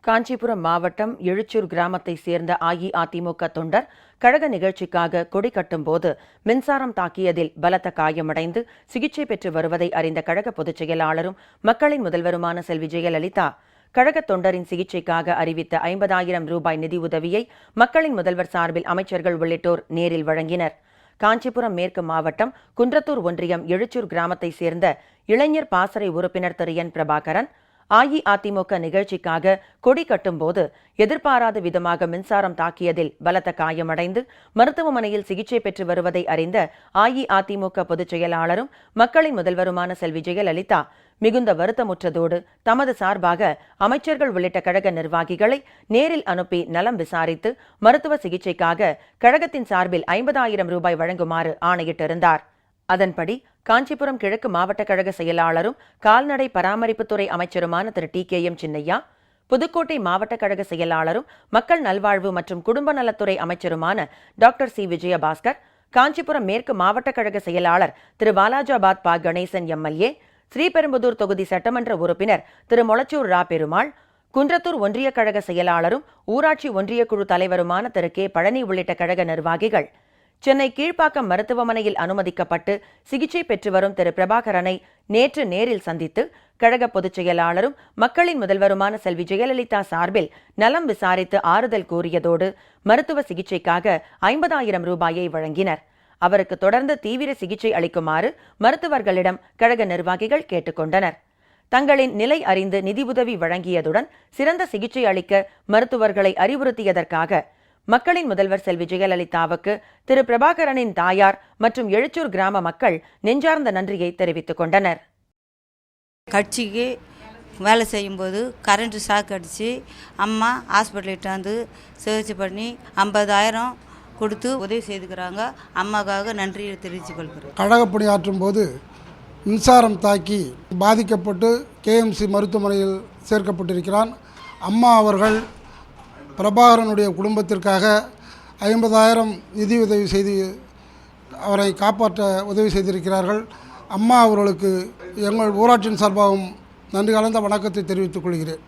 காஞ்சிபுரம் மாவட்டம் எழுச்சூர் கிராமத்தை சேர்ந்த அஇஅதிமுக தொண்டர் கழக நிகழ்ச்சிக்காக கொடி கட்டும்போது மின்சாரம் தாக்கியதில் பலத்த காயமடைந்து சிகிச்சை பெற்று வருவதை அறிந்த கழக பொதுச் செயலாளரும் மக்களின் முதல்வருமான செல்வி ஜெயலலிதா கழக தொண்டரின் சிகிச்சைக்காக அறிவித்த 50,000 ரூபாய் நிதி உதவியை மக்களின் முதல்வர் சார்பில் அமைச்சர்கள் உள்ளிட்டோர் நேரில் வழங்கினர். காஞ்சிபுரம் மேற்கு மாவட்டம் குன்றத்தூர் ஒன்றியம் எழுச்சூர் கிராமத்தை சேர்ந்த இளைஞர் பாசறை உறுப்பினர் திரு என் பிரபாகரன் அஇஅதிமுக நிகழ்ச்சிக்காக கொடி கட்டும்போது எதிர்பாராத விதமாக மின்சாரம் தாக்கியதில் பலத்த காயமடைந்து மருத்துவமனையில் சிகிச்சை பெற்று வருவதை அறிந்த அஇஅதிமுக பொதுச் செயலாளரும் மக்களின் முதல்வருமான செல்வி ஜெயலலிதா மிகுந்த வருத்தமுற்றதோடு தமது சார்பாக அமைச்சர்கள் உள்ளிட்ட கழக நிர்வாகிகளை நேரில் அனுப்பி நலம் விசாரித்து மருத்துவ சிகிச்சைக்காக கழகத்தின் சார்பில் 50,000 ரூபாய் வழங்குமாறு ஆணையிட்டிருந்தார். அதன்படி காஞ்சிபுரம் கிழக்கு மாவட்ட கழக செயலாளரும் கால்நடை பராமரிப்புத்துறை அமைச்சருமான திரு டி.கே.எம். சின்னையா, புதுக்கோட்டை மாவட்ட கழக செயலாளரும் மக்கள் நல்வாழ்வு மற்றும் குடும்ப நலத்துறை அமைச்சருமான டாக்டர் சி. விஜயபாஸ்கர், காஞ்சிபுரம் மேற்கு மாவட்ட கழக செயலாளர் திரு வாலாஜாபாத் பா. கணேசன் எம்எல்ஏ, ஸ்ரீபெரும்புதூர் தொகுதி சட்டமன்ற உறுப்பினர் திரு மொளச்சூர் ரா. பெருமாள், குன்றத்தூர் ஒன்றிய கழக செயலாளரும் ஊராட்சி ஒன்றிய குழு தலைவருமான திரு கே. பழனி உள்ளிட்ட கழக நிர்வாகிகள் சென்னை கீழ்ப்பாக்கம் மருத்துவமனையில் அனுமதிக்கப்பட்டு சிகிச்சை பெற்று வரும் திரு பிரபாகரனை நேற்று நேரில் சந்தித்து கழக பொதுச் செயலாளரும் மக்களின் முதல்வருமான செல்வி ஜெயலலிதா சார்பில் நலம் விசாரித்து ஆறுதல் கூறியதோடு மருத்துவ சிகிச்சைக்காக 50,000 ரூபாயை வழங்கினர். அவருக்கு தொடர்ந்து தீவிர சிகிச்சை அளிக்குமாறு மருத்துவர்களிடம் கழக நிர்வாகிகள் கேட்டுக்கொண்டனர். தங்களின் நிலை அறிந்து நிதி உதவி வழங்கியதுடன் சிறந்த சிகிச்சை அளிக்க மருத்துவர்களை அறிவுறுத்தியதற்காக மக்களின் முதல்வர் செல்வி ஜெயலலிதாவுக்கு திரு பிரபாகரனின் தாயார் மற்றும் எழுச்சூர் கிராம மக்கள் நெஞ்சார்ந்த நன்றியை தெரிவித்துக் கொண்டனர். கட்சிக்கு வேலை செய்யும்போது கரண்ட் ஷாக் அடித்து அம்மா ஹாஸ்பிட்டலிட்டு வந்து சிகிச்சை பண்ணி 50,000 கொடுத்து உதவி செய்துக்கிறாங்க. அம்மாவுக்காக நன்றியை தெரிவித்துக் கொள்கிறேன். கழக பணியாற்றும் போது மின்சாரம் தாக்கி பாதிக்கப்பட்டு கேஎம்சி மருத்துவமனையில் சேர்க்கப்பட்டிருக்கிறான். அம்மா அவர்கள் பிரபாகரனுடைய குடும்பத்திற்காக 50,000 நிதி உதவி செய்து அவரை காப்பாற்ற உதவி செய்திருக்கிறார்கள். அம்மா அவர்களுக்கு எங்கள் ஊராட்சியின் சார்பாகவும் நன்றி கலந்த வணக்கத்தை தெரிவித்துக் கொள்கிறேன்.